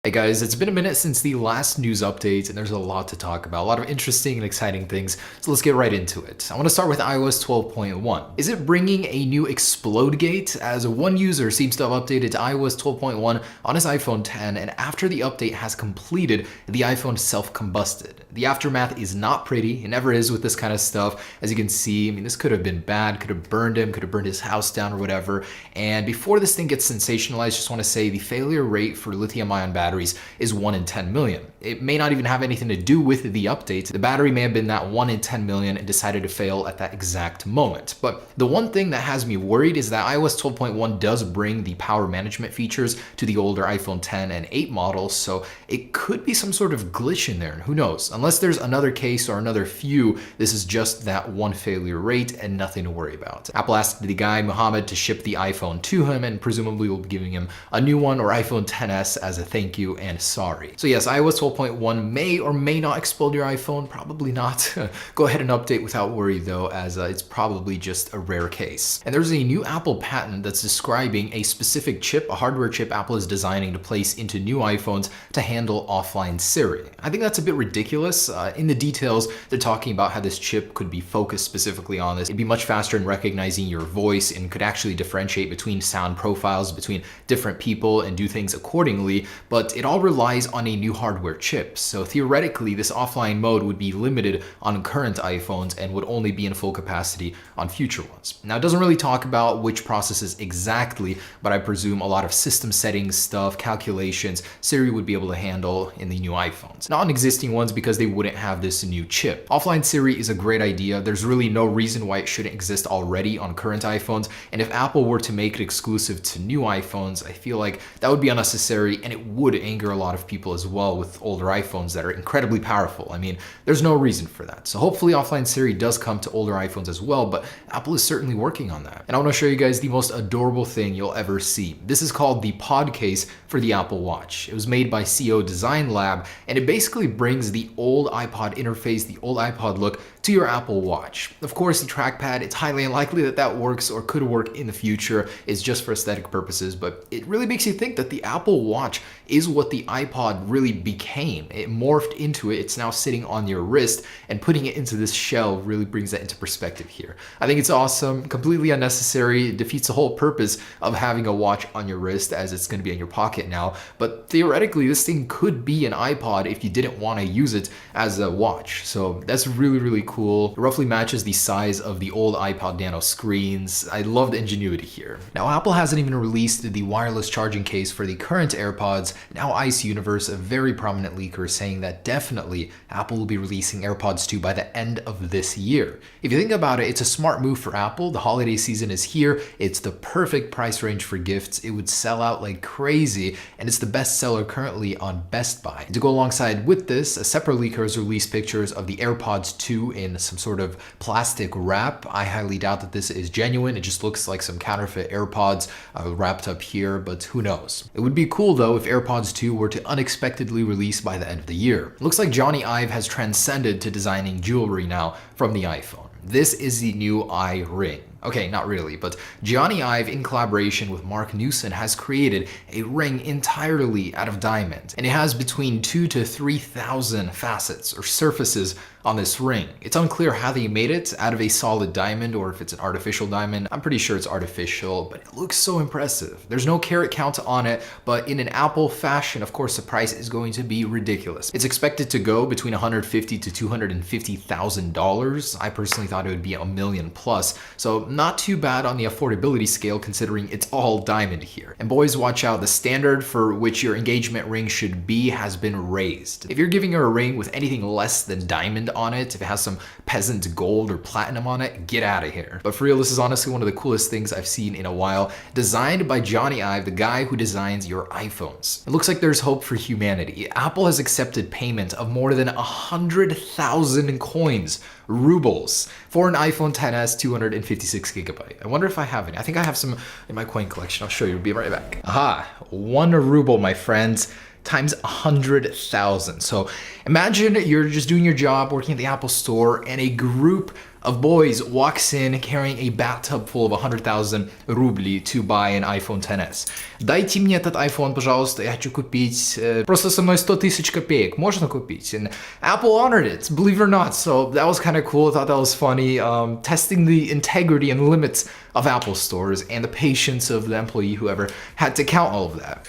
Hey guys, it's been a minute since the last news update and there's a lot to talk about, a lot of interesting and exciting things, so let's get right into it. I want to start with iOS 12.1. Is it bringing a new ExplodeGate? As one user seems to have updated to iOS 12.1 on his iPhone 10, and after the update has completed, the iPhone self-combusted. The aftermath is not pretty, it never is with this kind of stuff. As you can see, this could have been bad, could have burned him, could have burned his house down or whatever. And before this thing gets sensationalized, just want to say the failure rate for lithium-ion batteries is 1 in 10 million. It may not even have anything to do with the update. The battery may have been that 1 in 10 million and decided to fail at that exact moment. But the one thing that has me worried is that iOS 12.1 does bring the power management features to the older iPhone 10 and 8 models, so it could be some sort of glitch in there. Who knows? Unless there's another case or another few, this is just that one failure rate and nothing to worry about. Apple asked the guy, Muhammad, to ship the iPhone to him and presumably will be giving him a new one or iPhone XS as a thank you and sorry. So yes, iOS 12.1 may or may not explode your iPhone, probably not. Go ahead and update without worry though, as it's probably just a rare case. And there's a new Apple patent that's describing a specific chip, a hardware chip Apple is designing to place into new iPhones to handle offline Siri. I think that's a bit ridiculous. In the details, they're talking about how this chip could be focused specifically on this. It'd be much faster in recognizing your voice and could actually differentiate between sound profiles between different people and do things accordingly, but it all relies on a new hardware chip. So theoretically, this offline mode would be limited on current iPhones and would only be in full capacity on future ones. Now, it doesn't really talk about which processes exactly, but I presume a lot of system settings stuff, calculations, Siri would be able to handle in the new iPhones. Not on existing ones because they wouldn't have this new chip. Offline Siri is a great idea. There's really no reason why it shouldn't exist already on current iPhones. And if Apple were to make it exclusive to new iPhones, I feel like that would be unnecessary and it would anger a lot of people as well with older iPhones that are incredibly powerful. There's no reason for that. So hopefully offline Siri does come to older iPhones as well, but Apple is certainly working on that. And I want to show you guys the most adorable thing you'll ever see. This is called the pod case for the Apple Watch. It was made by CO Design Lab, and it basically brings the old iPod interface, the old iPod look, to your Apple Watch. Of course, the trackpad, it's highly unlikely that that works or could work in the future. It's just for aesthetic purposes, but it really makes you think that the Apple Watch is what the iPod really became. It morphed into it. It's now sitting on your wrist, and putting it into this shell really brings that into perspective here. I think it's awesome, completely unnecessary. It defeats the whole purpose of having a watch on your wrist, as it's going to be in your pocket now. But theoretically, this thing could be an iPod if you didn't want to use it as a watch. So that's really, really cool. It roughly matches the size of the old iPod Nano screens. I love the ingenuity here. Now, Apple hasn't even released the wireless charging case for the current AirPods. Now, Ice Universe, a very prominent leaker, is saying that definitely Apple will be releasing AirPods 2 by the end of this year. If you think about it, it's a smart move for Apple. The holiday season is here. It's the perfect price range for gifts. It would sell out like crazy, and it's the best seller currently on Best Buy. To go alongside with this, a separate leaker has released pictures of the AirPods 2 in some sort of plastic wrap. I highly doubt that this is genuine. It just looks like some counterfeit AirPods wrapped up here, but who knows? It would be cool though if AirPods 2 were to unexpectedly release by the end of the year. It looks like Johnny Ive has transcended to designing jewelry now from the iPhone. This is the new iRing. Okay, not really, but Johnny Ive, in collaboration with Mark Newson, has created a ring entirely out of diamond, and it has between 2,000 to 3,000 facets or surfaces on this ring. It's unclear how they made it out of a solid diamond or if it's an artificial diamond. I'm pretty sure it's artificial, but it looks so impressive. There's no carat count on it, but in an Apple fashion, of course, the price is going to be ridiculous. It's expected to go between $150,000 to $250,000. I personally thought it would be $1 million plus, so not too bad on the affordability scale considering it's all diamond here. And boys, watch out, the standard for which your engagement ring should be has been raised. If you're giving her a ring with anything less than diamond on it, if it has some peasant gold or platinum on it, get out of here. But for real, this is honestly one of the coolest things I've seen in a while. Designed by Johnny Ive, the guy who designs your iPhones. It looks like there's hope for humanity. Apple has accepted payment of more than 100,000 coins, rubles, for an iPhone XS 256 gigabyte. I wonder if I have any. I think I have some in my coin collection. I'll show you. Be right back. Aha, 1 ruble, my friends. times 100,000. So imagine you're just doing your job, working at the Apple store, and a group of boys walks in carrying a bathtub full of 100,000 rubli to buy an iPhone XS. Дайте мне этот iPhone, пожалуйста, я хочу купить. Просто со мной 100 тысяч копеек. Можно купить? And Apple honored it, believe it or not. So that was kind of cool. I thought that was funny. Testing the integrity and limits of Apple stores and the patience of the employee, whoever had to count all of that.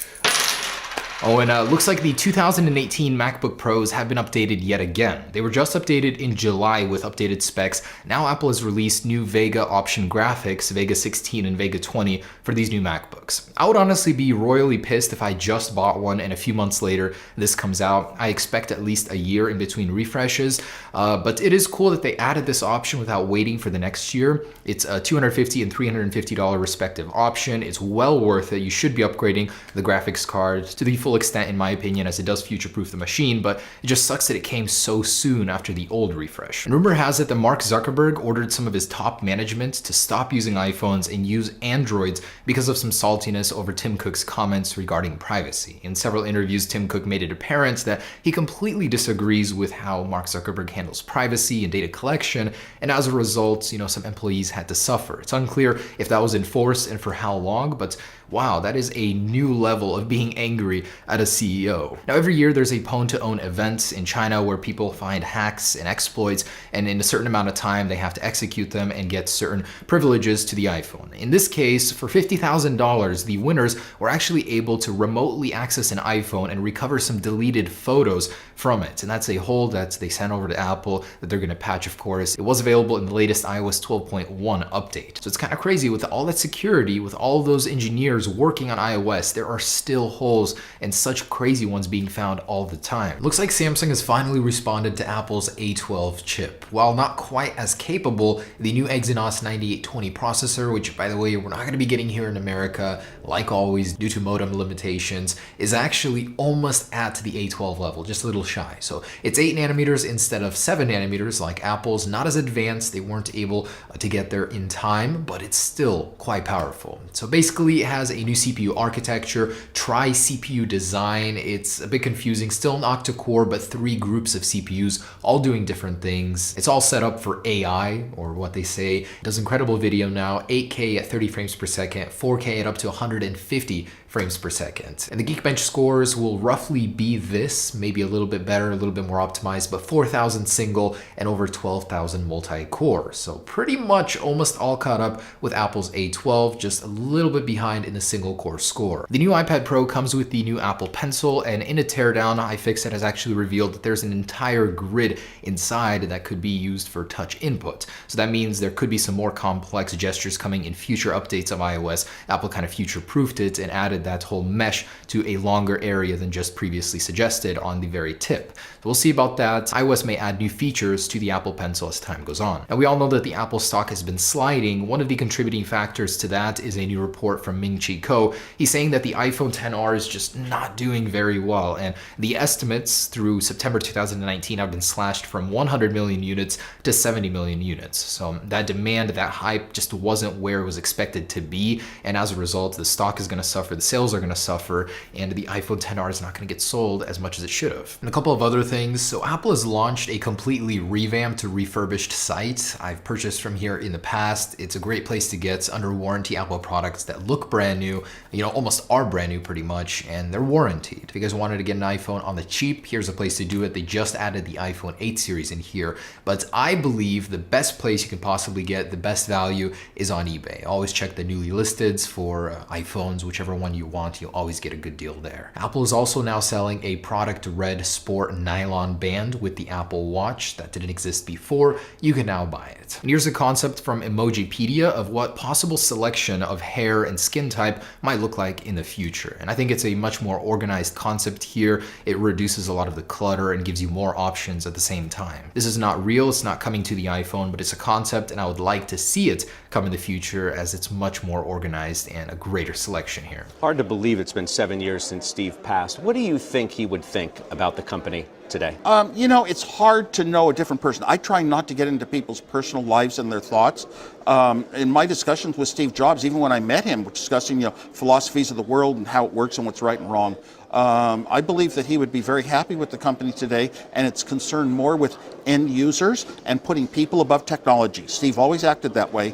Oh, and looks like the 2018 MacBook Pros have been updated yet again. They were just updated in July with updated specs. Now Apple has released new Vega option graphics, Vega 16 and Vega 20, for these new MacBooks. I would honestly be royally pissed if I just bought one and a few months later this comes out. I expect at least a year in between refreshes, but it is cool that they added this option without waiting for the next year. It's a $250 and $350 respective option. It's well worth it. You should be upgrading the graphics card to the full extent, in my opinion, as it does future-proof the machine, but it just sucks that it came so soon after the old refresh. And rumor has it that Mark Zuckerberg ordered some of his top management to stop using iPhones and use Androids because of some saltiness over Tim Cook's comments regarding privacy. In several interviews, Tim Cook made it apparent that he completely disagrees with how Mark Zuckerberg handles privacy and data collection, and as a result, some employees had to suffer. It's unclear if that was enforced and for how long, but wow, that is a new level of being angry at a CEO. Now, every year there's a Pwn2Own event in China where people find hacks and exploits, and in a certain amount of time they have to execute them and get certain privileges to the iPhone. In this case, for $50,000, the winners were actually able to remotely access an iPhone and recover some deleted photos from it. And that's a hold that they sent over to Apple that they're going to patch, of course. It was available in the latest iOS 12.1 update. So it's kind of crazy with all that security, with all those engineers working on iOS, there are still holes and such crazy ones being found all the time. Looks like Samsung has finally responded to Apple's A12 chip. While not quite as capable, the new Exynos 9820 processor, which by the way, we're not going to be getting here in America, like always, due to modem limitations, is actually almost at the A12 level, just a little shy. So it's 8 nanometers instead of 7 nanometers like Apple's, not as advanced. They weren't able to get there in time, but it's still quite powerful. So basically it has a new CPU architecture, tri-CPU design. It's a bit confusing, still an octa-core, but 3 groups of CPUs all doing different things. It's all set up for AI, or what they say. It does incredible video now, 8K at 30 frames per second, 4K at up to 150 frames per second. And the Geekbench scores will roughly be this, maybe a little bit better, a little bit more optimized, but 4,000 single and over 12,000 multi-core. So pretty much almost all caught up with Apple's A12, just a little bit behind in the single core score. The new iPad Pro comes with the new Apple Pencil, and in a teardown, iFixit has actually revealed that there's an entire grid inside that could be used for touch input. So that means there could be some more complex gestures coming in future updates of iOS. Apple kind of future-proofed it and added that whole mesh to a longer area than just previously suggested on the very tip. So we'll see about that. iOS may add new features to the Apple Pencil as time goes on. Now, we all know that the Apple stock has been sliding. One of the contributing factors to that is a new report from Ming-Chi Kuo. He's saying that the iPhone XR is just not doing very well, and the estimates through September 2019 have been slashed from 100 million units to 70 million units. So that demand, that hype just wasn't where it was expected to be, and as a result, the stock is going to suffer, the sales are going to suffer, and the iPhone XR is not going to get sold as much as it should have. And a couple of other things. So Apple has launched a completely revamped, refurbished site. I've purchased from here in the past. It's a great place to get under warranty Apple products that look brand new, almost are brand new pretty much, and they're warranted. If you guys wanted to get an iPhone on the cheap, here's a place to do it. They just added the iPhone 8 series in here, but I believe the best place you can possibly get the best value is on eBay. Always check the newly listeds for iPhones, whichever one you want, you'll always get a good deal there. Apple is also now selling a product red sport nylon band with the Apple Watch that didn't exist before. You can now buy it. And here's a concept from Emojipedia of what possible selection of hair and skin type might look like in the future. And I think it's a much more organized concept here. It reduces a lot of the clutter and gives you more options at the same time. This is not real, it's not coming to the iPhone, but it's a concept, and I would like to see it come in the future as it's much more organized and a greater selection here. Hard to believe it's been 7 years since Steve passed. What do you think he would think about the company today? It's hard to know a different person. I try not to get into people's personal lives and their thoughts. In my discussions with Steve Jobs, even when I met him, discussing philosophies of the world and how it works and what's right and wrong, I believe that he would be very happy with the company today, and it's concerned more with end users and putting people above technology. Steve always acted that way.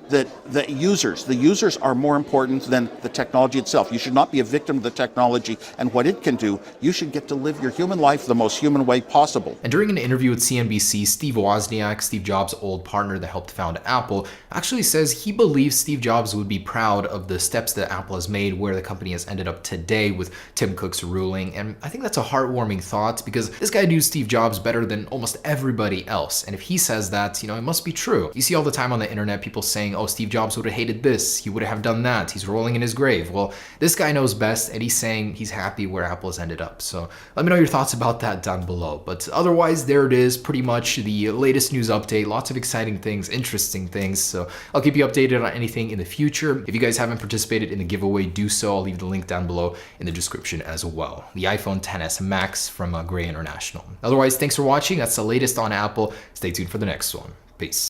That the users are more important than the technology itself. You should not be a victim of the technology and what it can do. You should get to live your human life the most human way possible. And during an interview with CNBC, Steve Wozniak, Steve Jobs' old partner that helped found Apple, actually says he believes Steve Jobs would be proud of the steps that Apple has made where the company has ended up today with Tim Cook's ruling. And I think that's a heartwarming thought because this guy knew Steve Jobs better than almost everybody else. And if he says that, it must be true. You see all the time on the internet people saying, oh, Steve Jobs would have hated this, he would have done that, he's rolling in his grave. Well, this guy knows best, and he's saying he's happy where Apple has ended up. So let me know your thoughts about that down below. But otherwise, there it is, pretty much the latest news update. Lots of exciting things, interesting things. So I'll keep you updated on anything in the future. If you guys haven't participated in the giveaway, do so. I'll leave the link down below in the description as well. The iPhone XS Max from Gray International. Otherwise, thanks for watching. That's the latest on Apple. Stay tuned for the next one. Peace.